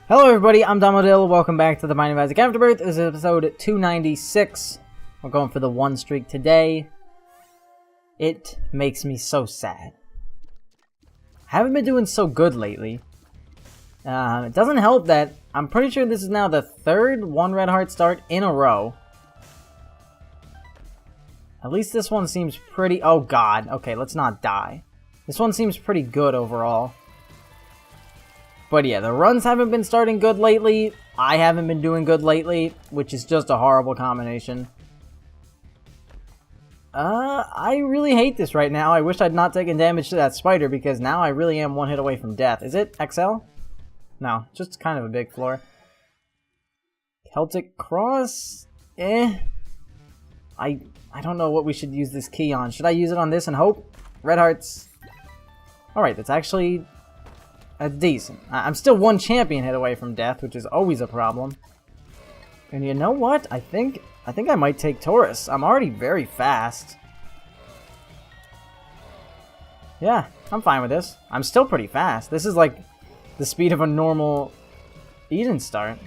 Hello everybody, I'm Dominodyl. Welcome back to the Dominodyl Afterbirth. This is episode 296. We're going for the one streak today. It makes me so sad. Haven't been doing so good lately. It doesn't help that I'm pretty sure this is now the third one red heart start in a row. At least this one seems pretty... Oh god, okay, let's not die. This one seems pretty good overall. But yeah, the runs haven't been starting good lately. I haven't been doing good lately, which is just a horrible combination. I really hate this right now. I wish I'd not taken damage to that spider, because now I really am one hit away from death. Is it XL? No, just kind of a big floor. Celtic Cross? I don't know what we should use this key on. Should I use it on this and hope? Red hearts. Alright, that's actually... decent. I'm still one champion hit away from death, which is always a problem. And you know what? I think I might take Taurus. I'm already very fast. Yeah, I'm fine with this. I'm still pretty fast. This is like the speed of a normal Eden start.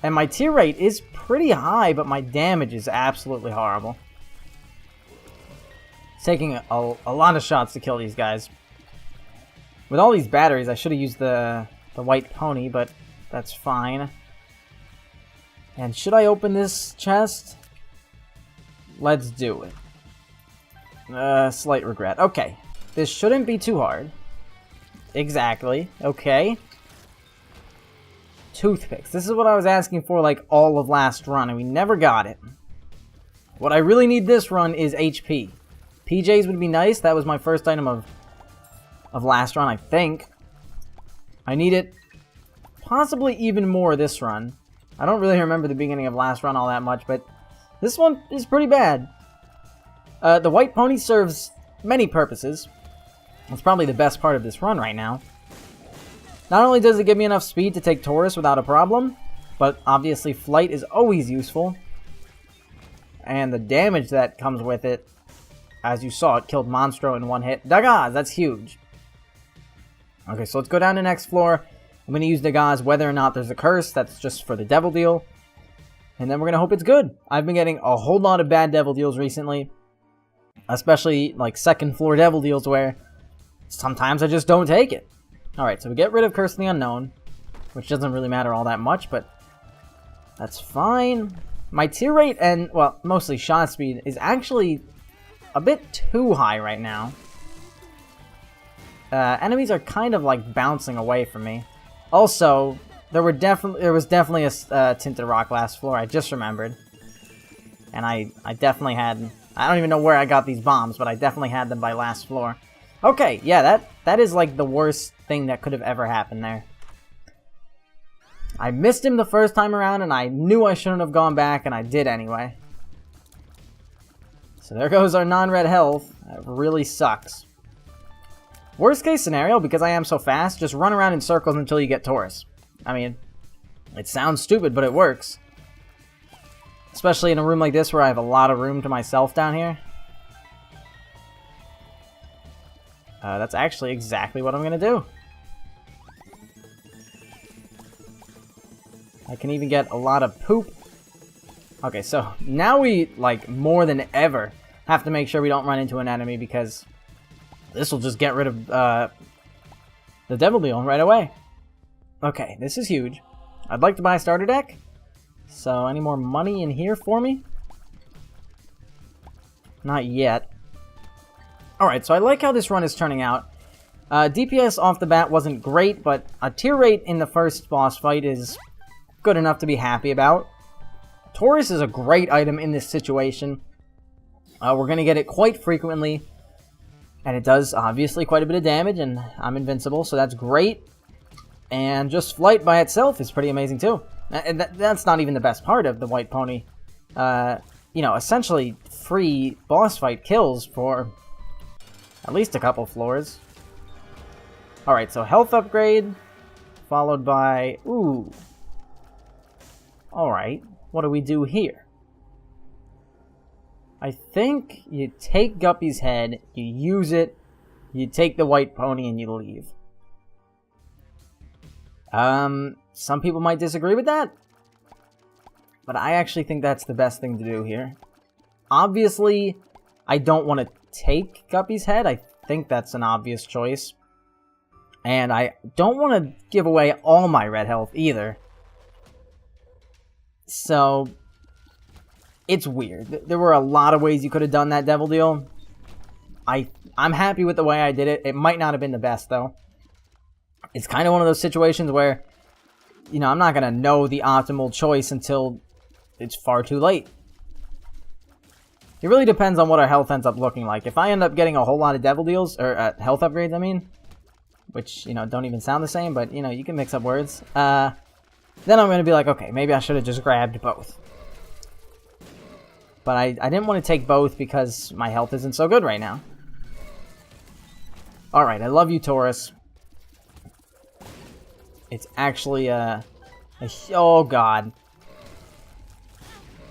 And my tier rate is pretty high, but my damage is absolutely horrible. It's taking a lot of shots to kill these guys. With all these batteries, I should have used the white pony, but that's fine. And should I open this chest? Let's do it. Slight regret. Okay. This shouldn't be too hard. Exactly. Okay. Toothpicks. This is what I was asking for like all of last run, and we never got it. What I really need this run is HP. PJs would be nice. That was my first item of last run, I think. I need it possibly even more this run. I don't really remember the beginning of last run all that much, but this one is pretty bad. The white pony serves many purposes. It's probably the best part of this run right now. Not only does it give me enough speed to take Taurus without a problem, but obviously flight is always useful. And the damage that comes with it, as you saw, it killed Monstro in one hit. Dagaz, that's huge. Okay, so let's go down to next floor. I'm going to use Dagaz whether or not there's a curse. That's just for the devil deal. And then we're going to hope it's good. I've been getting a whole lot of bad devil deals recently. Especially like second floor devil deals where sometimes I just don't take it. Alright, so we get rid of Curse of the Unknown. Which doesn't really matter all that much, but that's fine. My tier rate and, well, mostly shot speed is actually a bit too high right now. Enemies are kind of like bouncing away from me. Also, there was definitely a Tinted Rock last floor. I just remembered, and I definitely had. I don't even know where I got these bombs, but I definitely had them by last floor. Okay, yeah, that is like the worst thing that could have ever happened there. I missed him the first time around, and I knew I shouldn't have gone back, and I did anyway. So there goes our non-red health. That really sucks. Worst case scenario, because I am so fast, just run around in circles until you get Taurus. I mean, it sounds stupid, but it works. Especially in a room like this where I have a lot of room to myself down here. That's actually exactly what I'm going to do. I can even get a lot of poop. Okay, so now we, like, more than ever have to make sure we don't run into an enemy because... this will just get rid of the Devil Deal right away. Okay, this is huge. I'd like to buy a starter deck. So, any more money in here for me? Not yet. Alright, so I like how this run is turning out. DPS off the bat wasn't great, but a tier rate in the first boss fight is good enough to be happy about. Taurus is a great item in this situation. We're going to get it quite frequently. And it does, obviously, quite a bit of damage, and I'm invincible, so that's great. And just flight by itself is pretty amazing, too. And that's not even the best part of the White Pony. You know, essentially free boss fight kills for at least a couple floors. Alright, so health upgrade, followed by... ooh. Alright, what do we do here? I think you take Guppy's head, you use it, you take the white pony, and you leave. Some people might disagree with that, but I actually think that's the best thing to do here. Obviously, I don't want to take Guppy's head. I think that's an obvious choice. And I don't want to give away all my red health either. So, it's weird. There were a lot of ways you could have done that Devil Deal. I'm happy with the way I did it. It might not have been the best, though. It's kind of one of those situations where, you know, I'm not going to know the optimal choice until it's far too late. It really depends on what our health ends up looking like. If I end up getting a whole lot of Devil Deals, or health upgrades, I mean, which, you know, don't even sound the same, but, you know, you can mix up words, then I'm going to be like, okay, maybe I should have just grabbed both. But I didn't want to take both because my health isn't so good right now. Alright, I love you, Taurus. It's actually oh god.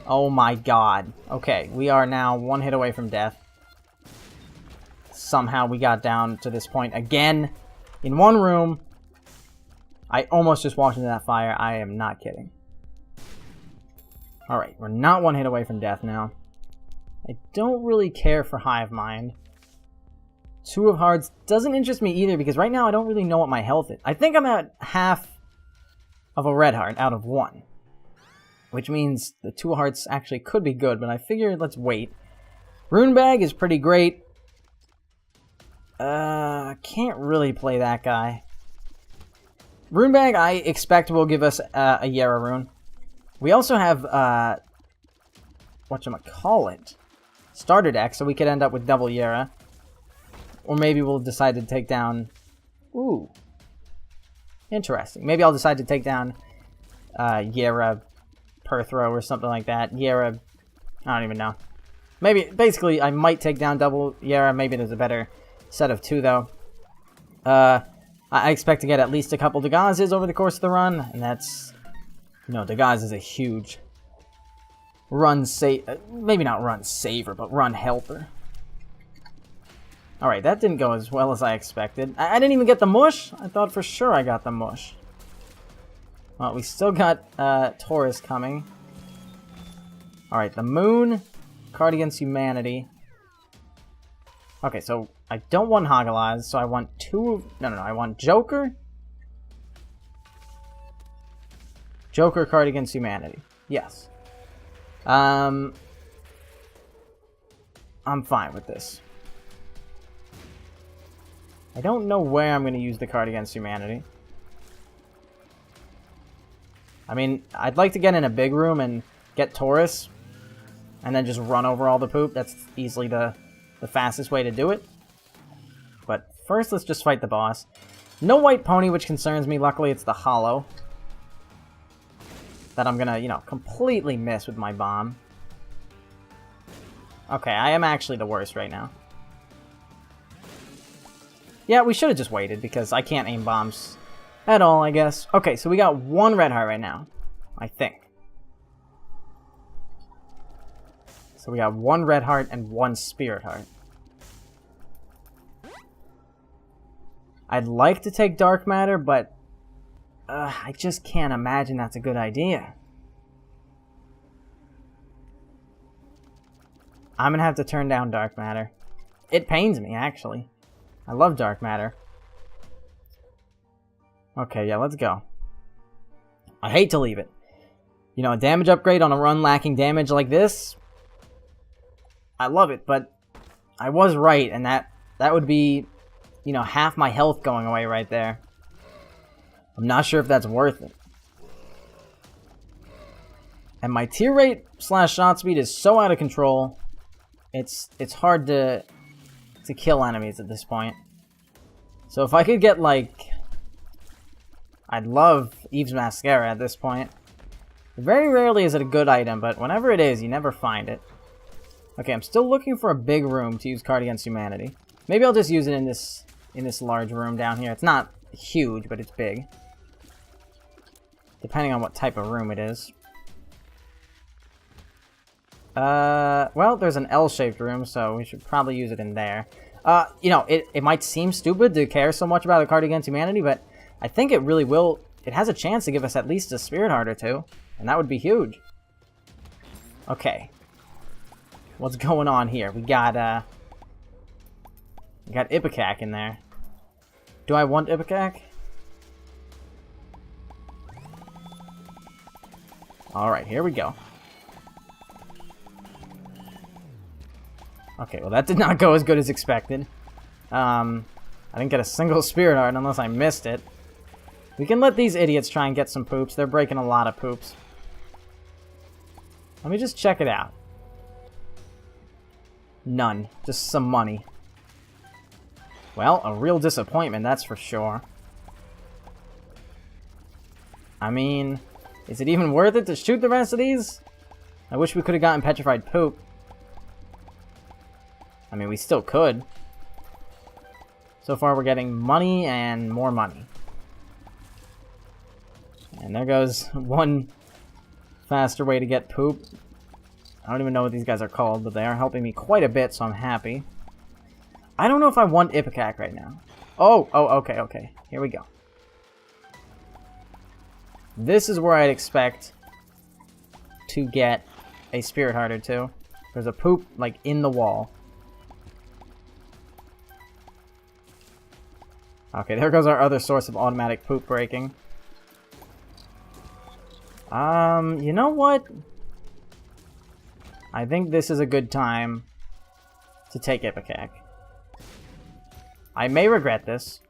Oh my god. Okay, we are now one hit away from death. Somehow we got down to this point again. In one room. I almost just walked into that fire. I am not kidding. Alright, we're not one hit away from death now. I don't really care for Hive Mind. Two of Hearts doesn't interest me either because right now I don't really know what my health is. I think I'm at half of a red heart out of one. Which means the two hearts actually could be good, but I figured let's wait. Rune Bag is pretty great. Can't really play that guy. Rune Bag I expect will give us a Yera rune. We also have, whatchamacallit, starter deck, so we could end up with double Yera. Or maybe we'll decide to take down... Ooh. Interesting. Maybe I'll decide to take down Yera Perthro or something like that. Yera... I don't even know. Maybe, basically, I might take down double Yera. Maybe there's a better set of two, though. I expect to get at least a couple Dagazes over the course of the run, and that's... You know, Dagaz is a huge run maybe not run saver, but run helper. Alright, that didn't go as well as I expected. I didn't even get the mush. I thought for sure I got the mush. Well, we still got Taurus coming. Alright, the moon. Card against humanity. Okay, so I don't want Hagalaz, so I want two... No, I want Joker. Joker card against humanity. Yes. I'm fine with this. I don't know where I'm going to use the card against humanity. I mean, I'd like to get in a big room and get Taurus, and then just run over all the poop. That's easily the fastest way to do it. But first, let's just fight the boss. No white pony, which concerns me. Luckily, it's the hollow that I'm gonna, you know, completely miss with my bomb. Okay, I am actually the worst right now. Yeah, we should have just waited, because I can't aim bombs at all, I guess. Okay, so we got one red heart right now, I think. So we got one red heart and one spirit heart. I'd like to take dark matter, but I just can't imagine that's a good idea. I'm gonna have to turn down dark matter. It pains me, actually. I love dark matter. Okay, yeah, let's go. I hate to leave it. You know, a damage upgrade on a run lacking damage like this, I love it, but I was right, and that would be, you know, half my health going away right there. I'm not sure if that's worth it. And my tier rate / shot speed is so out of control, it's hard to kill enemies at this point. So if I could get, like... I'd love Eve's Mascara at this point. Very rarely is it a good item, but whenever it is, you never find it. Okay, I'm still looking for a big room to use card against humanity. Maybe I'll just use it in this large room down here. It's not huge, but it's big. Depending on what type of room it is. Well, there's an L-shaped room, so we should probably use it in there. You know, it might seem stupid to care so much about a card against humanity, but I think it really will it has a chance to give us at least a Spirit Heart or two, and that would be huge. Okay. What's going on here? We got Ipecac in there. Do I want Ipecac? Alright, here we go. Okay, well that did not go as good as expected. I didn't get a single Spirit Heart unless I missed it. We can let these idiots try and get some poops. They're breaking a lot of poops. Let me just check it out. None. Just some money. Well, a real disappointment, that's for sure. I mean, is it even worth it to shoot the rest of these? I wish we could have gotten Petrified Poop. I mean, we still could. So far, we're getting money and more money. And there goes one faster way to get poop. I don't even know what these guys are called, but they are helping me quite a bit, so I'm happy. I don't know if I want Ipecac right now. Oh, okay. Here we go. This is where I'd expect to get a Spirit Heart or two. There's a poop, like, in the wall. Okay, there goes our other source of automatic poop breaking. You know what? I think this is a good time to take Ipecac. I may regret this.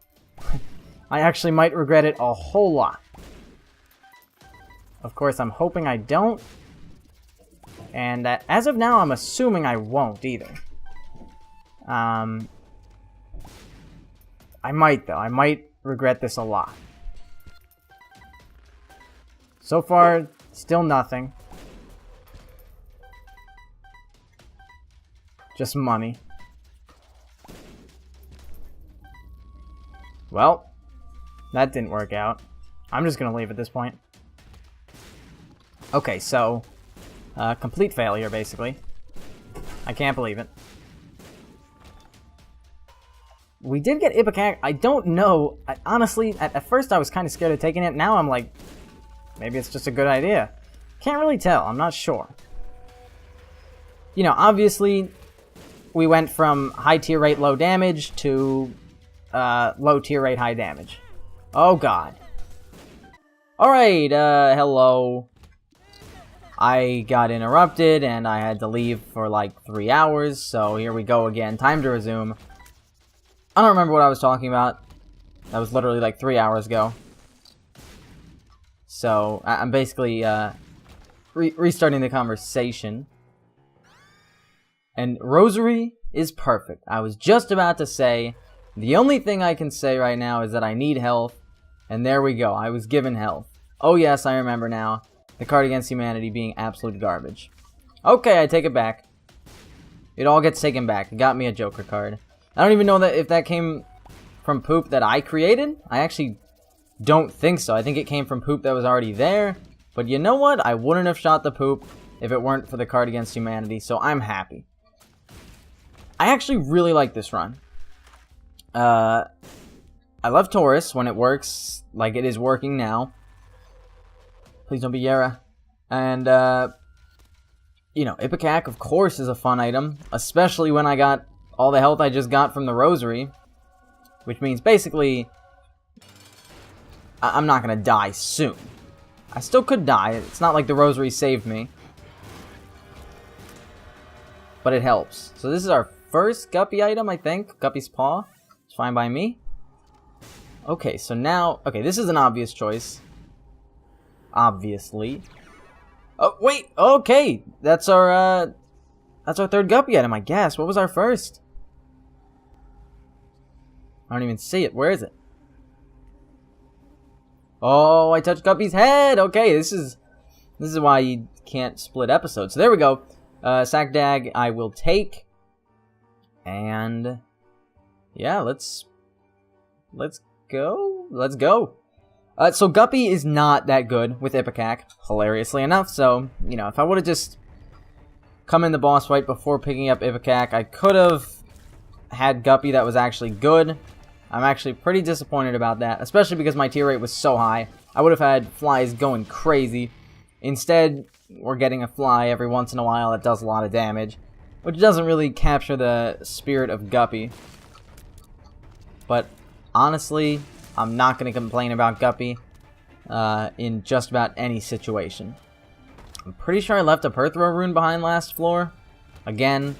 I actually might regret it a whole lot. Of course, I'm hoping I don't. And as of now, I'm assuming I won't either. I might, though. I might regret this a lot. So far, still nothing. Just money. Well, that didn't work out. I'm just gonna leave at this point. Okay, so complete failure, basically. I can't believe it. We did get Ipecac. I don't know. Honestly, at first I was kind of scared of taking it. Now I'm like, maybe it's just a good idea. Can't really tell. I'm not sure. You know, obviously, we went from high tier rate, low damage to low tier rate, high damage. Oh, God. Alright, hello. I got interrupted, and I had to leave for like 3 hours, so here we go again. Time to resume. I don't remember what I was talking about. That was literally like 3 hours ago. So, I'm basically restarting the conversation. And Rosary is perfect. I was just about to say, the only thing I can say right now is that I need health. And there we go. I was given health. Oh yes, I remember now. The card against humanity being absolute garbage. Okay, I take it back. It all gets taken back. It got me a Joker card. I don't even know that if that came from poop that I created. I actually don't think so. I think it came from poop that was already there. But you know what? I wouldn't have shot the poop if it weren't for the card against humanity. So I'm happy. I actually really like this run. I love Taurus when it works like it is working now. Please don't be Yara. And, you know, Ipecac, of course, is a fun item. Especially when I got all the health I just got from the Rosary. Which means, basically, I'm not going to die soon. I still could die. It's not like the Rosary saved me. But it helps. So this is our first Guppy item, I think. Guppy's Paw. It's fine by me. Okay, so now... Okay, this is an obvious choice. Obviously. Oh, wait! Okay! That's our third Guppy item, I guess. What was our first? I don't even see it. Where is it? Oh, I touched Guppy's head! Okay, this is why you can't split episodes. So there we go. Sackdag I will take. And... yeah, let's go. Let's go. So Guppy is not that good with Ipecac, hilariously enough. So, you know, if I would have just come in the boss fight before picking up Ipecac, I could have had Guppy that was actually good. I'm actually pretty disappointed about that, especially because my tier rate was so high. I would have had flies going crazy. Instead, we're getting a fly every once in a while that does a lot of damage, which doesn't really capture the spirit of Guppy. But honestly, I'm not going to complain about Guppy in just about any situation. I'm pretty sure I left a Perthrow rune behind last floor. Again,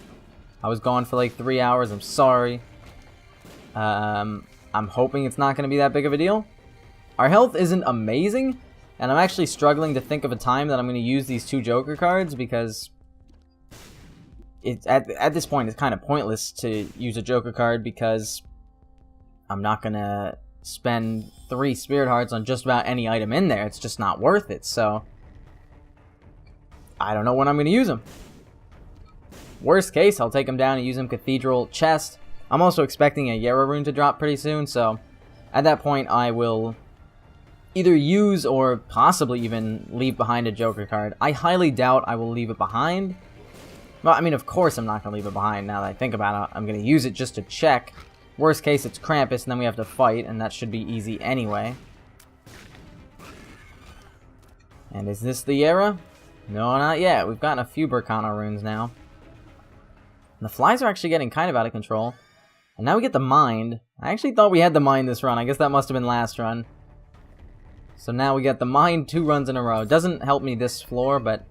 I was gone for like 3 hours. I'm sorry. I'm hoping it's not going to be that big of a deal. Our health isn't amazing, and I'm actually struggling to think of a time that I'm going to use these 2 Joker cards, because at this point it's kind of pointless to use a Joker card, because I'm not going to spend 3 Spirit Hearts on just about any item in there. It's just not worth it, so I don't know when I'm going to use them. Worst case, I'll take them down and use them Cathedral Chest. I'm also expecting a Yera rune to drop pretty soon, so at that point I will either use or possibly even leave behind a Joker card. I highly doubt I will leave it behind. Well, I mean, of course I'm not going to leave it behind now that I think about it. I'm going to use it just to check. Worst case, it's Krampus, and then we have to fight, and that should be easy anyway. And is this the Yera? No, not yet. We've gotten a few Berkana runes now. And the flies are actually getting kind of out of control. And now we get the Mind. I actually thought we had the Mind this run. I guess that must have been last run. So now we get the Mind 2 runs in a row. Doesn't help me this floor, but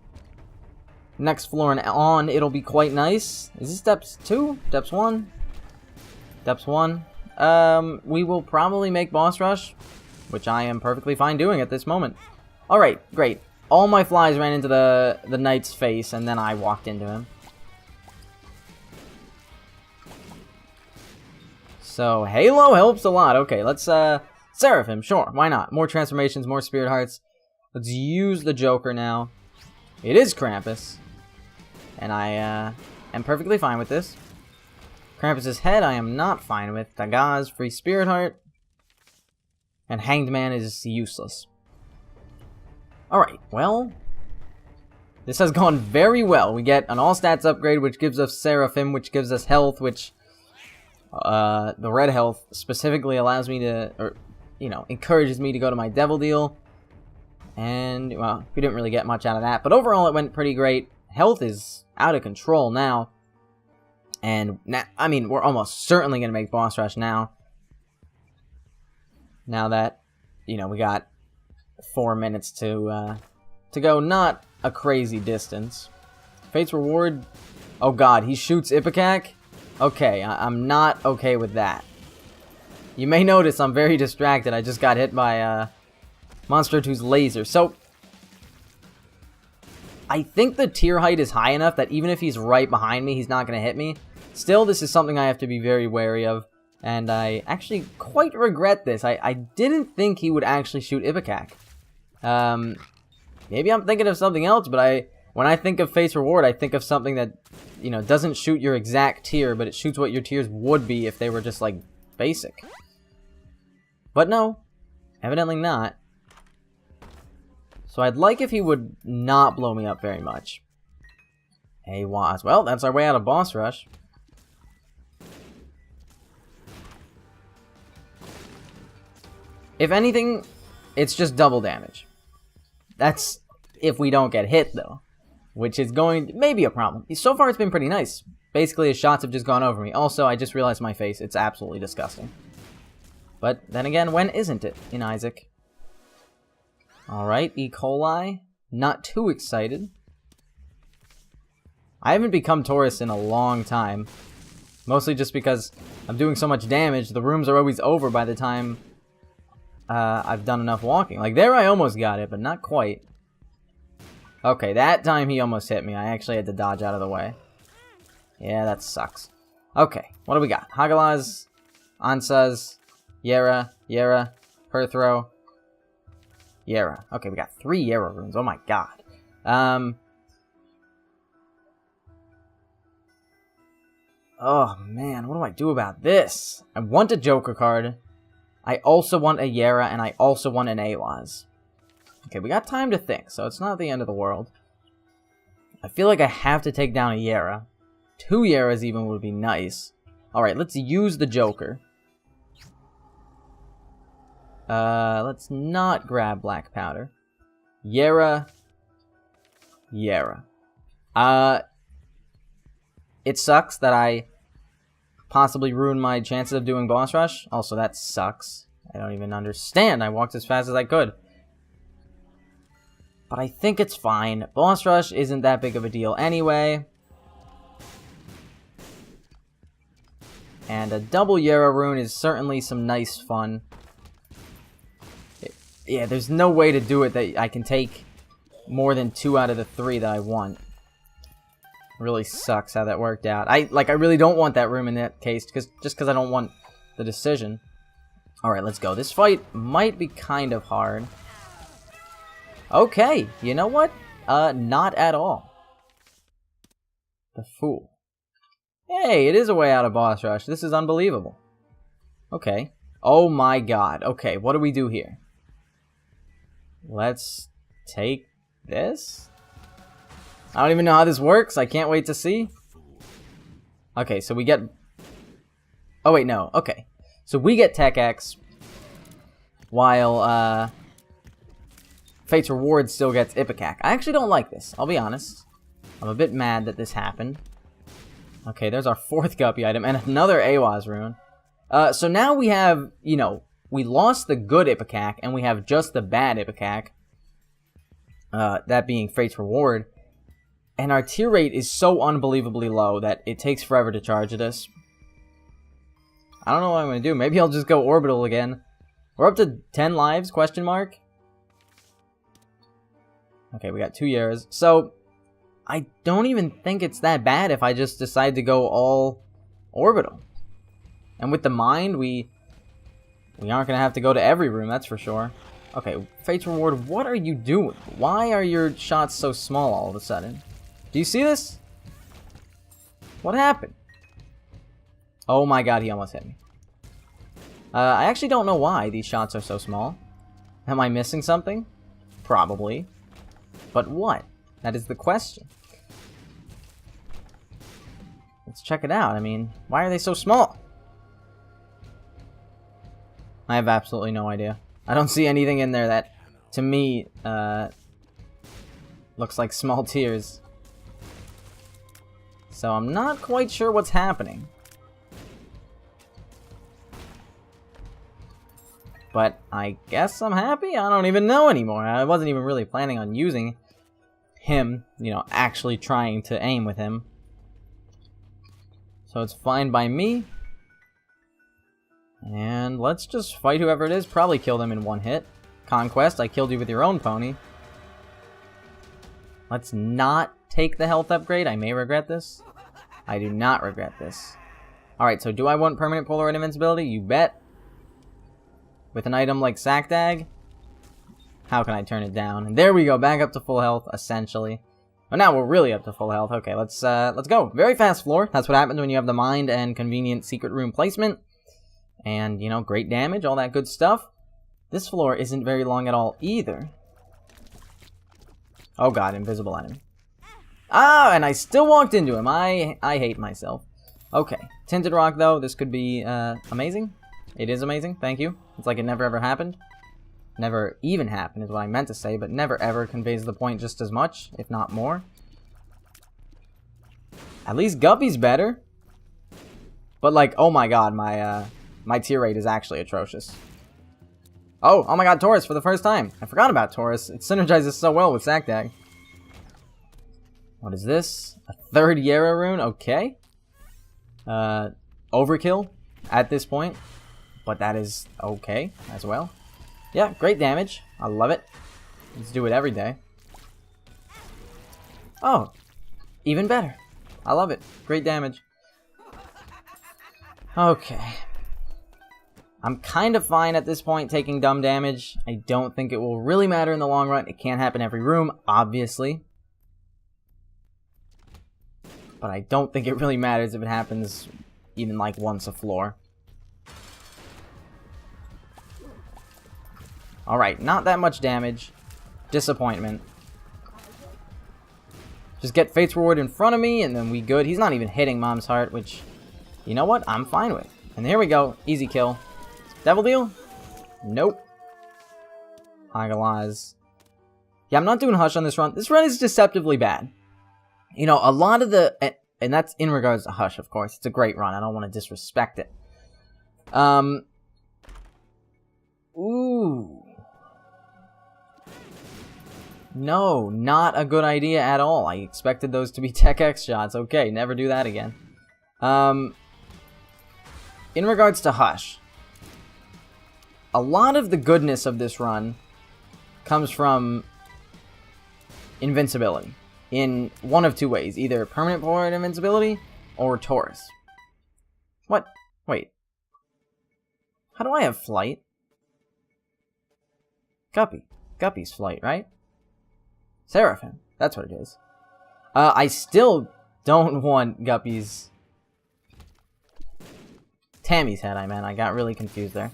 next floor and on, it'll be quite nice. Is this steps 2? Steps 1? Steps 1. We will probably make boss rush, which I am perfectly fine doing at this moment. Alright, great. All my flies ran into the knight's face, and then I walked into him. So, Halo helps a lot. Okay, let's, Seraphim, sure, why not? More transformations, more Spirit Hearts. Let's use the Joker now. It is Krampus. And I, am perfectly fine with this. Krampus's head I am not fine with. Dagaz, free Spirit Heart. And Hanged Man is useless. Alright, well, this has gone very well. We get an all-stats upgrade, which gives us Seraphim, which gives us health, which the red health specifically allows me to, or, you know, encourages me to go to my Devil Deal. And, well, we didn't really get much out of that. But overall, it went pretty great. Health is out of control now. And, now, I mean, we're almost certainly going to make boss rush now. Now that, you know, we got 4 minutes to go. Not a crazy distance. Fate's Reward. Oh god, he shoots Ipecac? Okay, I'm not okay with that. You may notice I'm very distracted. I just got hit by Monster 2's laser. So, I think the tier height is high enough that even if he's right behind me, he's not going to hit me. Still, this is something I have to be very wary of. And I actually quite regret this. I didn't think he would actually shoot Ipecac. Maybe I'm thinking of something else, but when I think of Fate's Reward, I think of something that, you know, doesn't shoot your exact tier, but it shoots what your tiers would be if they were just, like, basic. But no, evidently not. So I'd like if he would not blow me up very much. Hey, Waz. Well, that's our way out of boss rush. If anything, it's just double damage. That's if we don't get hit, though. Which is maybe a problem. So far, it's been pretty nice. Basically, his shots have just gone over me. Also, I just realized my face. It's absolutely disgusting. But then again, when isn't it in Isaac? Alright, E. coli. Not too excited. I haven't become Taurus in a long time. Mostly just because I'm doing so much damage, the rooms are always over by the time I've done enough walking. Like, there I almost got it, but not quite. Okay, that time he almost hit me. I actually had to dodge out of the way. Yeah, that sucks. Okay, what do we got? Hagalaz, Ansaz, Yera, Perthrow, Yera. Okay, we got 3 Yera runes. Oh my god. Oh man, what do I do about this? I want a Joker card. I also want a Yera, and I also want an Awaz. Okay, we got time to think, so it's not the end of the world. I feel like I have to take down a Yera. 2 Yeras even would be nice. Alright, let's use the Joker. Let's not grab black powder. Yera. It sucks that I possibly ruined my chances of doing boss rush. Also, that sucks. I don't even understand. I walked as fast as I could. But I think it's fine. Boss rush isn't that big of a deal anyway. And a double Yera rune is certainly some nice fun. Yeah, there's no way to do it that I can take more than 2 out of the 3 that I want. Really sucks how that worked out. I really don't want that room in that case, just because I don't want the decision. Alright, let's go. This fight might be kind of hard. Okay, you know what? Not at all. The Fool. Hey, it is a way out of boss rush. This is unbelievable. Okay. Oh my god. Okay, what do we do here? Let's take this? I don't even know how this works. I can't wait to see. Okay, so we get... Oh, wait, no. Okay. So we get Tech X, while Fate's Reward still gets Ipecac. I actually don't like this. I'll be honest. I'm a bit mad that this happened. Okay, there's our 4th Guppy item, and another Awaz rune. So now we have, you know, we lost the good Ipecac, and we have just the bad Ipecac. That being Fate's Reward. And our tier rate is so unbelievably low that it takes forever to charge this. I don't know what I'm going to do. Maybe I'll just go Orbital again. We're up to 10 lives, question mark. Okay, we got 2 years. So, I don't even think it's that bad if I just decide to go all Orbital. And with the Mind, we aren't going to have to go to every room, that's for sure. Okay, Fate's Reward, what are you doing? Why are your shots so small all of a sudden? Do you see this? What happened? Oh my god, he almost hit me. I actually don't know why these shots are so small. Am I missing something? Probably. But what? That is the question. Let's check it out. I mean, why are they so small? I have absolutely no idea. I don't see anything in there that, to me, looks like small tears. So I'm not quite sure what's happening. But I guess I'm happy? I don't even know anymore. I wasn't even really planning on using him, you know, actually trying to aim with him. So it's fine by me. And let's just fight whoever it is. Probably kill them in 1 hit. Conquest, I killed you with your own pony. Let's not take the health upgrade. I may regret this. I do not regret this. Alright, so do I want permanent Polaroid invincibility? You bet. With an item like Sakdag? How can I turn it down? And there we go, back up to full health, essentially. Oh, now we're really up to full health. Okay, let's go. Very fast floor. That's what happens when you have the Mind and convenient secret room placement. And, you know, great damage, all that good stuff. This floor isn't very long at all either. Oh god, invisible enemy. Ah, and I still walked into him. I hate myself. Okay, Tinted Rock though, this could be amazing. It is amazing, thank you. It's like it never ever happened. Never even happened is what I meant to say, but never ever conveys the point just as much, if not more. At least Guppy's better. But like, oh my god, my tier rate is actually atrocious. Oh my god, Taurus for the first time. I forgot about Taurus. It synergizes so well with Sakdag. What is this? A 3rd Yera rune? Okay. Overkill at this point. But that is okay as well. Yeah, great damage. I love it. Let's do it every day. Oh, even better. I love it. Great damage. Okay. I'm kind of fine at this point taking dumb damage. I don't think it will really matter in the long run. It can't happen every room, obviously. But I don't think it really matters if it happens even like once a floor. Alright, not that much damage. Disappointment. Just get Fate's Reward in front of me and then we good. He's not even hitting Mom's Heart, which, you know what? I'm fine with. And here we go. Easy kill. Devil Deal? Nope. Agalize. Yeah, I'm not doing Hush on this run. This run is deceptively bad. You know, a lot of the... And that's in regards to Hush, of course. It's a great run. I don't want to disrespect it. Ooh. No, not a good idea at all. I expected those to be Tech X shots. Okay, never do that again. In regards to Hush, a lot of the goodness of this run comes from invincibility in one of two ways. Either permanent Polaroid invincibility or Taurus. What? Wait. How do I have flight? Guppy. Guppy's flight, right? Seraphim. That's what it is. I still don't want Guppy's... Tammy's head, I meant. I got really confused there.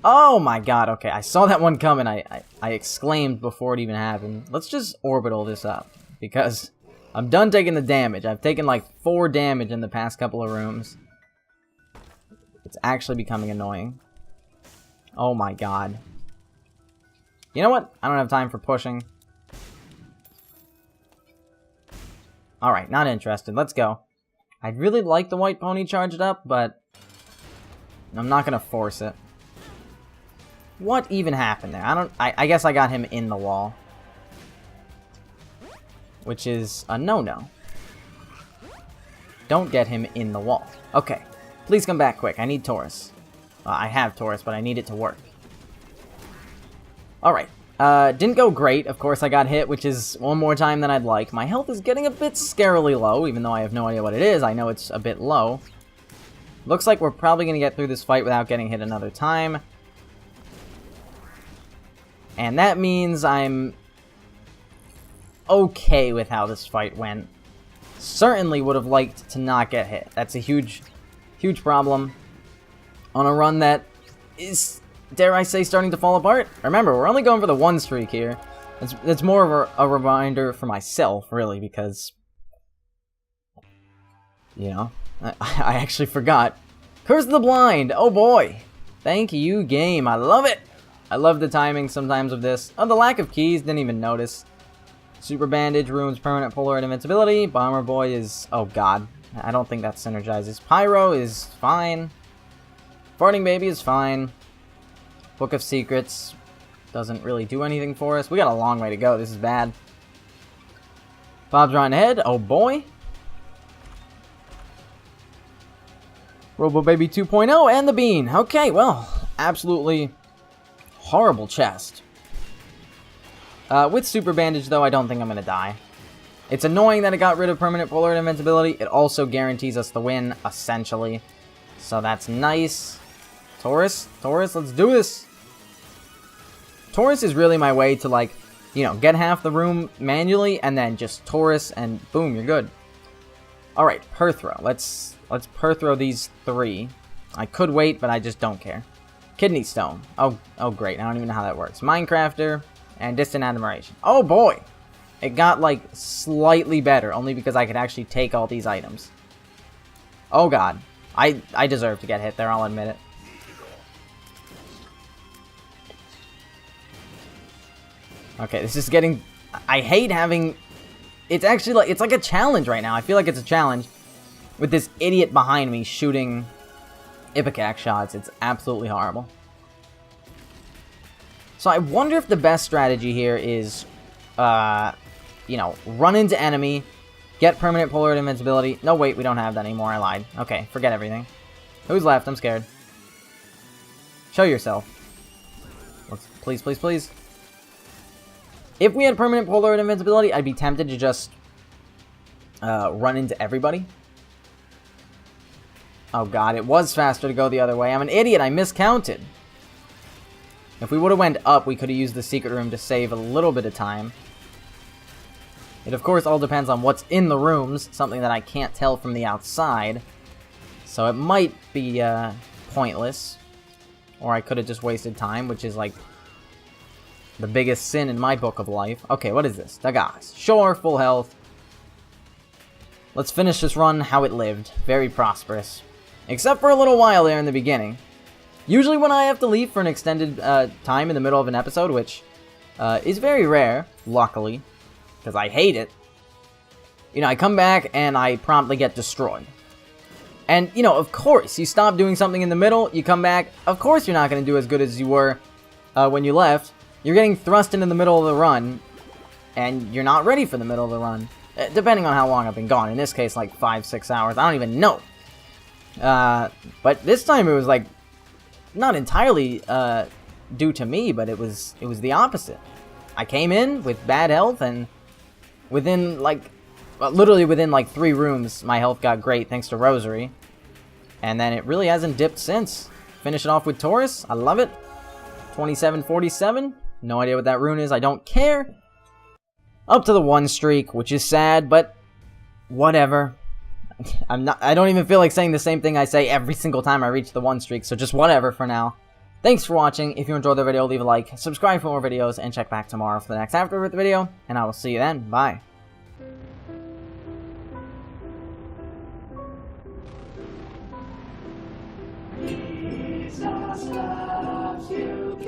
Oh my god, okay. I saw that one coming. I exclaimed before it even happened. Let's just orbital this up. Because I'm done taking the damage. I've taken like 4 damage in the past couple of rooms. It's actually becoming annoying. Oh my god. You know what? I don't have time for pushing. Alright, not interested. Let's go. I'd really like the white pony charged up, but I'm not gonna force it. What even happened there? I guess I got him in the wall. Which is a no-no. Don't get him in the wall. Okay. Please come back quick. I need Taurus. I have Taurus, but I need it to work. Alright. Didn't go great. Of course, I got hit, which is one more time than I'd like. My health is getting a bit scarily low, even though I have no idea what it is. I know it's a bit low. Looks like we're probably going to get through this fight without getting hit another time. And that means I'm okay with how this fight went. Certainly would have liked to not get hit. That's a huge, huge problem on a run that is, dare I say, starting to fall apart. Remember, we're only going for the 1 streak here. It's more of a reminder for myself, really, because, you know, I actually forgot. Curse of the Blind! Oh boy! Thank you, game. I love it! I love the timing sometimes of this. Oh, the lack of keys, didn't even notice. Super Bandage ruins permanent Polaroid invincibility. Bomber Boy is... oh god. I don't think that synergizes. Pyro is fine. Farting Baby is fine. Book of Secrets doesn't really do anything for us. We got a long way to go. This is bad. Bob's Rotten Head. Oh boy. Robo Baby 2.0 and the Bean. Okay, well, absolutely horrible chest. With Super Bandage, though, I don't think I'm going to die. It's annoying that it got rid of permanent Polaroid invincibility. It also guarantees us the win, essentially. So that's nice. Taurus, let's do this. Taurus is really my way to, like, you know, get half the room manually, and then just Taurus, and boom, you're good. Alright, Perthrow. Let's Perthrow these 3. I could wait, but I just don't care. Kidney Stone. Oh great, I don't even know how that works. Minecrafter, and Distant Admiration. Oh boy! It got, like, slightly better, only because I could actually take all these items. Oh god. I deserve to get hit there, I'll admit it. Okay, this is getting... I hate having... It's actually like... it's like a challenge right now. I feel like it's a challenge with this idiot behind me shooting Ipecac shots. It's absolutely horrible. So I wonder if the best strategy here is, you know, run into enemy, get permanent Polaroid invincibility. No, wait, we don't have that anymore. I lied. Okay, forget everything. Who's left? I'm scared. Show yourself. Please, please, please. If we had permanent Polaroid invincibility, I'd be tempted to just run into everybody. Oh god, it was faster to go the other way. I'm an idiot, I miscounted. If we would have went up, we could have used the secret room to save a little bit of time. It, of course, all depends on what's in the rooms, something that I can't tell from the outside. So it might be pointless. Or I could have just wasted time, which is, like, the biggest sin in my book of life. Okay, what is this? Dagas. Sure, full health. Let's finish this run how it lived. Very prosperous. Except for a little while there in the beginning. Usually when I have to leave for an extended time in the middle of an episode, which is very rare, luckily, because I hate it, you know, I come back and I promptly get destroyed. And, you know, of course, you stop doing something in the middle, you come back, of course you're not going to do as good as you were when you left. You're getting thrust into the middle of the run, and you're not ready for the middle of the run. Depending on how long I've been gone. In this case, like 5-6 hours. I don't even know. But this time it was like, not entirely due to me, but it was the opposite. I came in with bad health, and within like, well, literally within like 3 rooms, my health got great thanks to Rosary. And then it really hasn't dipped since. Finish it off with Taurus. I love it. 2747. No idea what that rune is. I don't care. Up to the 1 streak, which is sad, but whatever. I don't even feel like saying the same thing I say every single time I reach the 1 streak, so just whatever for now. Thanks for watching. If you enjoyed the video, leave a like, subscribe for more videos, and check back tomorrow for the next Afterbirth video, and I will see you then. Bye. Jesus loves you.